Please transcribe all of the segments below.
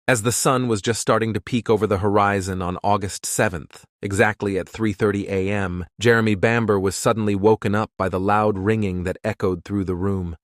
As the sun was just starting to peek over the horizon on August 7th, exactly at 3:30 a.m., Jeremy Bamber was suddenly woken up by the loud ringing that echoed through the room.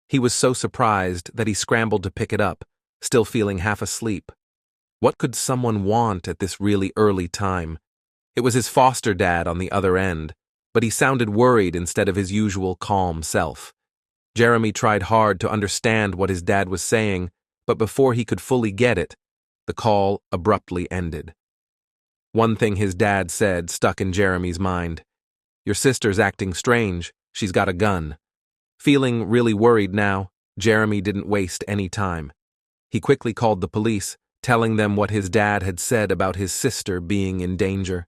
He was so surprised that he scrambled to pick it up, still feeling half asleep. What could someone want at this really early time? It was his foster dad on the other end, but he sounded worried instead of his usual calm self. Jeremy tried hard to understand what his dad was saying, but before he could fully get it, the call abruptly ended. One thing his dad said stuck in Jeremy's mind. "Your sister's acting strange. She's got a gun." Feeling really worried now, Jeremy didn't waste any time. He quickly called the police, telling them what his dad had said about his sister being in danger.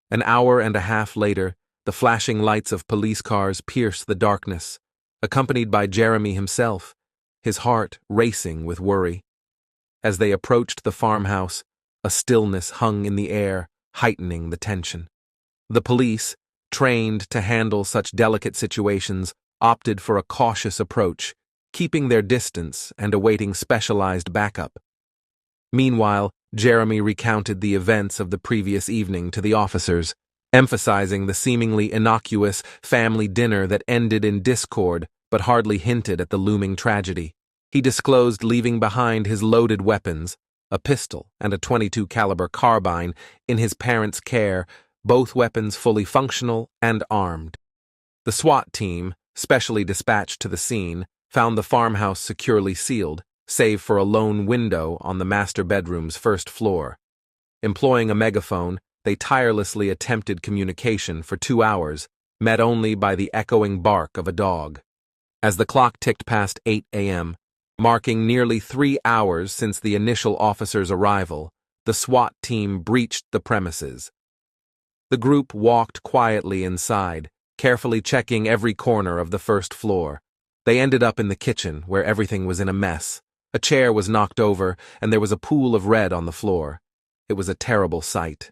An hour and a half later, the flashing lights of police cars pierced the darkness, accompanied by Jeremy himself, his heart racing with worry. As they approached the farmhouse, a stillness hung in the air, heightening the tension. The police, trained to handle such delicate situations, opted for a cautious approach, keeping their distance and awaiting specialized backup. Meanwhile, Jeremy recounted the events of the previous evening to the officers, emphasizing the seemingly innocuous family dinner that ended in discord but hardly hinted at the looming tragedy. He disclosed leaving behind his loaded weapons, a pistol and a .22 caliber carbine, in his parents' care, both weapons fully functional and armed. The SWAT team, specially dispatched to the scene, found the farmhouse securely sealed, save for a lone window on the master bedroom's first floor. Employing a megaphone, they tirelessly attempted communication for 2 hours, met only by the echoing bark of a dog. As the clock ticked past 8 a.m., marking nearly 3 hours since the initial officer's arrival, the SWAT team breached the premises. The group walked quietly inside, carefully checking every corner of the first floor. They ended up in the kitchen, where everything was in a mess. A chair was knocked over, and there was a pool of red on the floor. It was a terrible sight.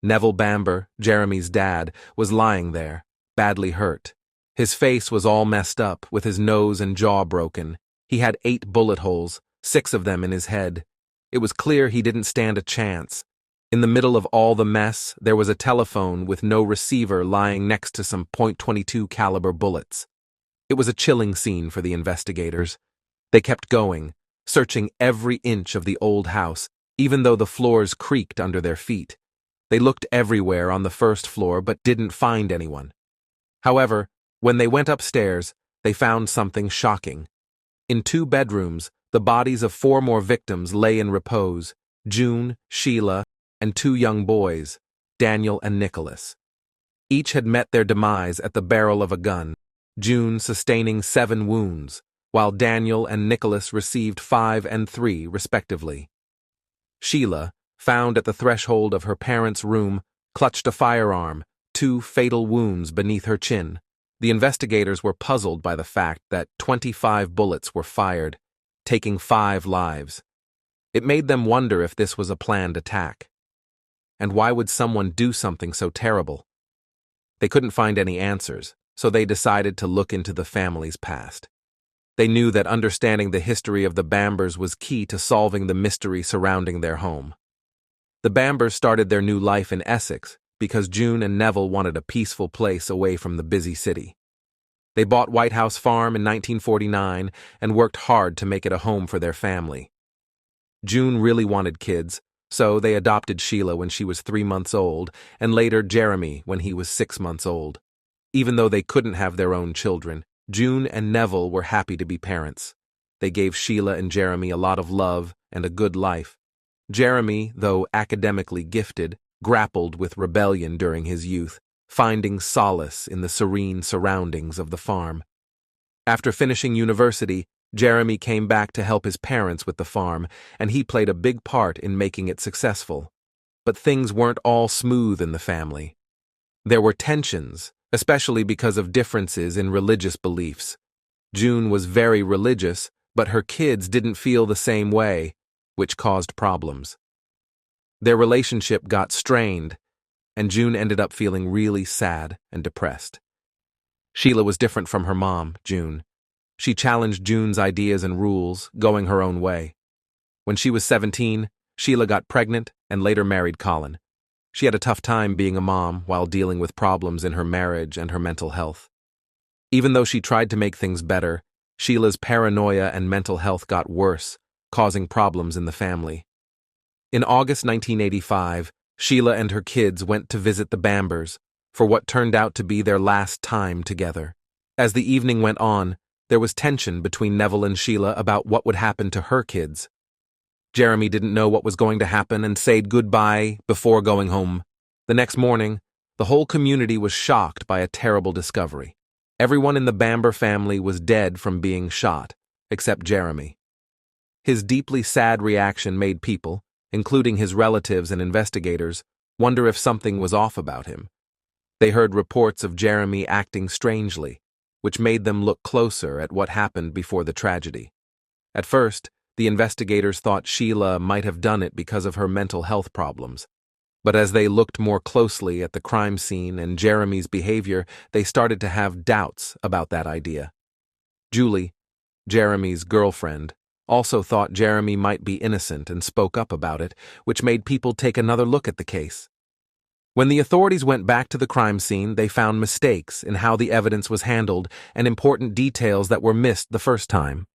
Neville Bamber, Jeremy's dad, was lying there, badly hurt. His face was all messed up, with his nose and jaw broken. He had 8 bullet holes, 6 of them in his head. It was clear he didn't stand a chance. In the middle of all the mess, there was a telephone with no receiver lying next to some .22 caliber bullets. It was a chilling scene for the investigators. They kept going, searching every inch of the old house, even though the floors creaked under their feet. They looked everywhere on the first floor but didn't find anyone. However, when they went upstairs, they found something shocking. In 2 bedrooms, the bodies of 4 more victims lay in repose: June, Sheila, and 2 young boys, Daniel and Nicholas. Each had met their demise at the barrel of a gun, June sustaining 7 wounds, while Daniel and Nicholas received 5 and 3, respectively. Sheila, found at the threshold of her parents' room, clutched a firearm, 2 fatal wounds beneath her chin. The investigators were puzzled by the fact that 25 bullets were fired, taking 5 lives. It made them wonder if this was a planned attack. And why would someone do something so terrible? They couldn't find any answers, so they decided to look into the family's past. They knew that understanding the history of the Bambers was key to solving the mystery surrounding their home. The Bambers started their new life in Essex because June and Neville wanted a peaceful place away from the busy city. They bought White House Farm in 1949 and worked hard to make it a home for their family. June really wanted kids, so they adopted Sheila when she was 3 months old, and later Jeremy when he was 6 months old. Even though they couldn't have their own children, June and Neville were happy to be parents. They gave Sheila and Jeremy a lot of love and a good life. Jeremy, though academically gifted, grappled with rebellion during his youth, finding solace in the serene surroundings of the farm. After finishing university, Jeremy came back to help his parents with the farm, and he played a big part in making it successful. But things weren't all smooth in the family. There were tensions, especially because of differences in religious beliefs. June was very religious, but her kids didn't feel the same way, which caused problems. Their relationship got strained, and June ended up feeling really sad and depressed. Sheila was different from her mom, June. She challenged June's ideas and rules, going her own way. When she was 17, Sheila got pregnant and later married Colin. She had a tough time being a mom while dealing with problems in her marriage and her mental health. Even though she tried to make things better, Sheila's paranoia and mental health got worse, causing problems in the family. In August 1985, Sheila and her kids went to visit the Bambers for what turned out to be their last time together. As the evening went on, there was tension between Neville and Sheila about what would happen to her kids. Jeremy didn't know what was going to happen and said goodbye before going home. The next morning, the whole community was shocked by a terrible discovery. Everyone in the Bamber family was dead from being shot, except Jeremy. His deeply sad reaction made people, including his relatives and investigators, wonder if something was off about him. They heard reports of Jeremy acting strangely, which made them look closer at what happened before the tragedy. At first, the investigators thought Sheila might have done it because of her mental health problems. But as they looked more closely at the crime scene and Jeremy's behavior, they started to have doubts about that idea. Julie, Jeremy's girlfriend, also thought Jeremy might be innocent and spoke up about it, which made people take another look at the case. When the authorities went back to the crime scene, they found mistakes in how the evidence was handled and important details that were missed the first time.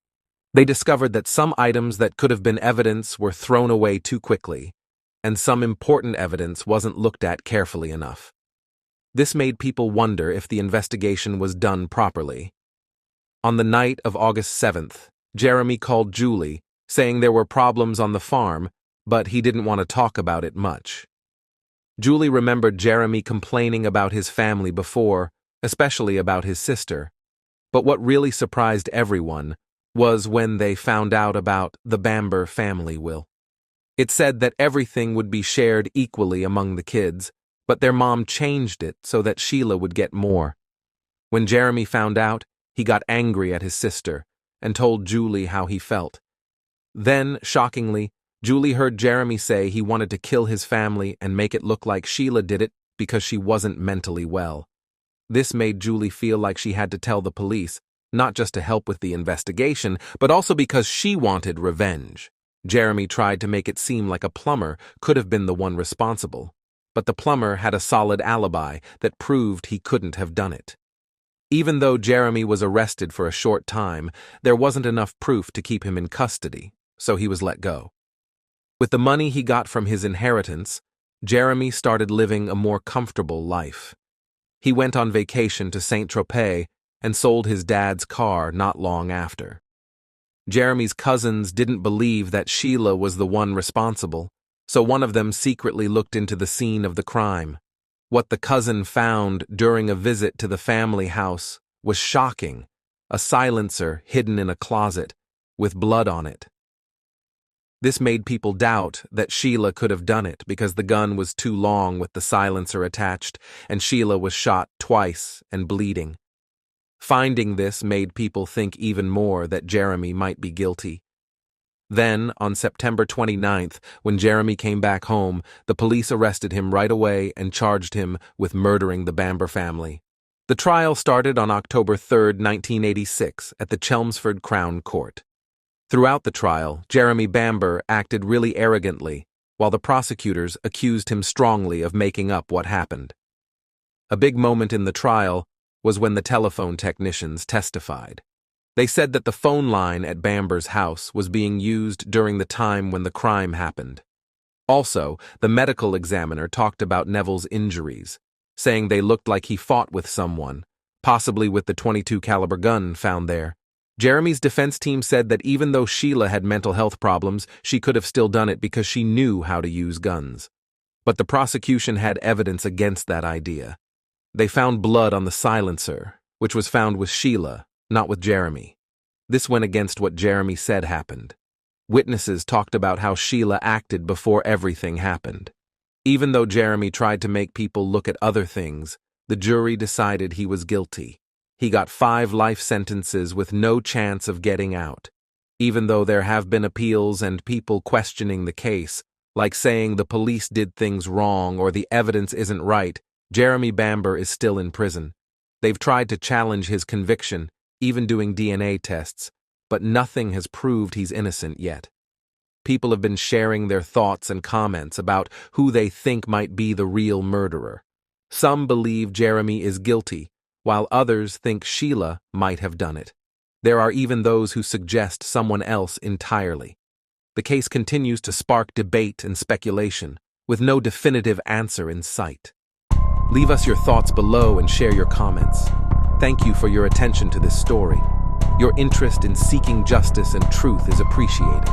They discovered that some items that could have been evidence were thrown away too quickly, and some important evidence wasn't looked at carefully enough. This made people wonder if the investigation was done properly. On the night of August 7th, Jeremy called Julie, saying there were problems on the farm, but he didn't want to talk about it much. Julie remembered Jeremy complaining about his family before, especially about his sister. But what really surprised everyone was when they found out about the Bamber family will. It said that everything would be shared equally among the kids, but their mom changed it so that Sheila would get more. When Jeremy found out, he got angry at his sister and told Julie how he felt. Then, shockingly, Julie heard Jeremy say he wanted to kill his family and make it look like Sheila did it because she wasn't mentally well. This made Julie feel like she had to tell the police, not just to help with the investigation, but also because she wanted revenge. Jeremy tried to make it seem like a plumber could have been the one responsible, but the plumber had a solid alibi that proved he couldn't have done it. Even though Jeremy was arrested for a short time, there wasn't enough proof to keep him in custody, so he was let go. With the money he got from his inheritance, Jeremy started living a more comfortable life. He went on vacation to Saint-Tropez and sold his dad's car not long after. Jeremy's cousins didn't believe that Sheila was the one responsible, so one of them secretly looked into the scene of the crime. What the cousin found during a visit to the family house was shocking: a silencer hidden in a closet with blood on it. This made people doubt that Sheila could have done it because the gun was too long with the silencer attached, and Sheila was shot twice and bleeding. Finding this made people think even more that Jeremy might be guilty. Then, on September 29th, when Jeremy came back home, the police arrested him right away and charged him with murdering the Bamber family. The trial started on October 3, 1986, at the Chelmsford Crown Court. Throughout the trial, Jeremy Bamber acted really arrogantly, while the prosecutors accused him strongly of making up what happened. A big moment in the trial was when the telephone technicians testified. They said that the phone line at Bamber's house was being used during the time when the crime happened. Also, the medical examiner talked about Neville's injuries, saying they looked like he fought with someone, possibly with the .22 caliber gun found there. Jeremy's defense team said that even though Sheila had mental health problems, she could have still done it because she knew how to use guns. But the prosecution had evidence against that idea. They found blood on the silencer, which was found with Sheila, not with Jeremy. This went against what Jeremy said happened. Witnesses talked about how Sheila acted before everything happened. Even though Jeremy tried to make people look at other things, the jury decided he was guilty. He got 5 life sentences with no chance of getting out. Even though there have been appeals and people questioning the case, like saying the police did things wrong or the evidence isn't right, Jeremy Bamber is still in prison. They've tried to challenge his conviction, even doing DNA tests, but nothing has proved he's innocent yet. People have been sharing their thoughts and comments about who they think might be the real murderer. Some believe Jeremy is guilty, while others think Sheila might have done it. There are even those who suggest someone else entirely. The case continues to spark debate and speculation, with no definitive answer in sight. Leave us your thoughts below and share your comments. Thank you for your attention to this story. Your interest in seeking justice and truth is appreciated.